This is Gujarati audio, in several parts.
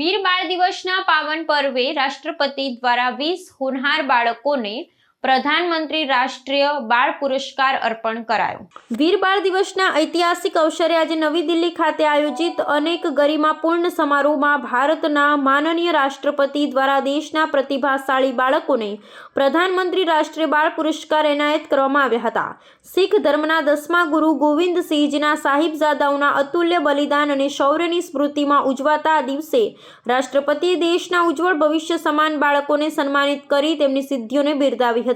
વીર બાળ દિવસના પાવન પર્વે રાષ્ટ્રપતિ દ્વારા 20 હોનહાર બાળકોને પ્રધાનમંત્રી રાષ્ટ્રીય બાળ પુરસ્કાર અર્પણ કરાયો। વીર બાળ દિવસના ઐતિહાસિક અવસરે આજે નવી દિલ્હી ખાતે આયોજિત અનેક ગરિમાપૂર્ણ સમારોહમાં ભારતના માનનીય રાષ્ટ્રપતિ દ્વારા દેશના પ્રતિભાશાળી બાળકોને પ્રધાનમંત્રી રાષ્ટ્રીય બાળ પુરસ્કાર એનાયત કરવામાં આવ્યા હતા। શીખ ધર્મના 10મા ગુરુ ગોવિંદસિંહજીના સાહિબજાદાઓના અતુલ્ય બલિદાન અને શૌર્યની સ્મૃતિમાં ઉજવાતા આ દિવસે રાષ્ટ્રપતિએ દેશના ઉજ્જવળ ભવિષ્ય સમાન બાળકોને સન્માનિત કરી તેમની સિદ્ધિઓને બિરદાવી હતી।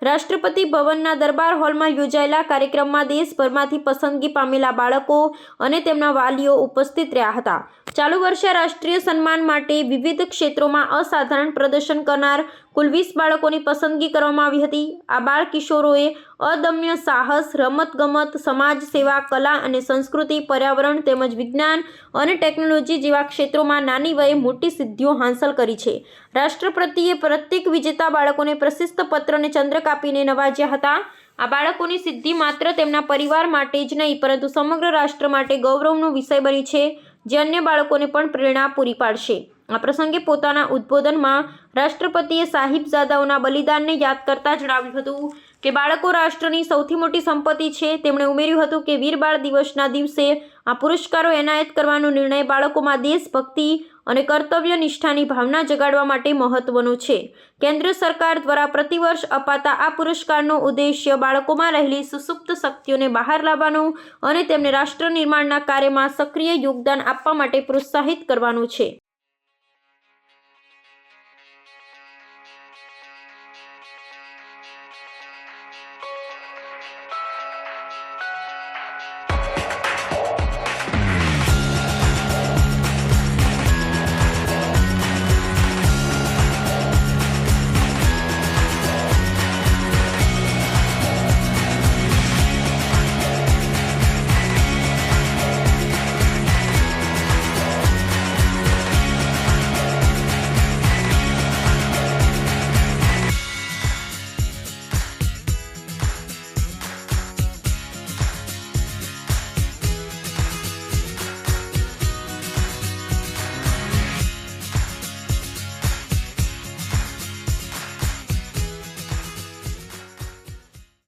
રાષ્ટ્રપતિ ભવનના દરબાર હોલમાં યોજાયેલા કાર્યક્રમમાં દેશભરમાંથી પસંદગી પામેલા બાળકો અને તેમના વાલીઓ ઉપસ્થિત રહ્યા હતા। ચાલુ વર્ષે રાષ્ટ્રીય સન્માન માટે વિવિધ ક્ષેત્રોમાં અસાધારણ પ્રદર્શન કરનાર કુલ 20 બાળકોની પસંદગી કરવામાં આવી હતી। આ બાળ કિશોરોએ અદમ્ય સાહસ, રમતગમત, સમાજ સેવા, કલા અને સંસ્કૃતિ, પર્યાવરણ તેમજ વિજ્ઞાન અને ટેકનોલોજી જેવા ક્ષેત્રોમાં નાની વયે મોટી સિદ્ધિઓ હાંસલ કરી છે। રાષ્ટ્રપતિએ પ્રત્યેક વિજેતા બાળકોને પ્રશસ્તિ પત્ર અને ચંદ્રક આપીને નવાજ્યા હતા। આ બાળકોની સિદ્ધિ માત્ર તેમના પરિવાર માટે જ નહીં પરંતુ સમગ્ર રાષ્ટ્ર માટે ગૌરવનો વિષય બની છે, જે અન્ય બાળકોને પણ પ્રેરણા પૂરી પાડશે। આ પ્રસંગે પોતાના ઉદ્બોધનમાં રાષ્ટ્રપતિએ સાહિબજાદાઓના બલિદાનને યાદ કરતા જણાવ્યું હતું કે બાળકો રાષ્ટ્રની સૌથી મોટી સંપત્તિ છે। તેમણે ઉમેર્યું હતું કે વીર બાળ દિવસના દિવસે આ પુરસ્કારો એનાયત કરવાનો નિર્ણય બાળકોમાં દેશભક્તિ અને કર્તવ્ય નિષ્ઠાની ભાવના જગાડવા માટે મહત્વનો છે। કેન્દ્ર સરકાર દ્વારા પ્રતિવર્ષ અપાતા આ પુરસ્કારનો ઉદ્દેશ્ય બાળકોમાં રહેલી સુસુપ્ત શક્તિઓને બહાર લાવવાનો અને તેમને રાષ્ટ્ર નિર્માણના કાર્યમાં સક્રિય યોગદાન આપવા માટે પ્રોત્સાહિત કરવાનો છે।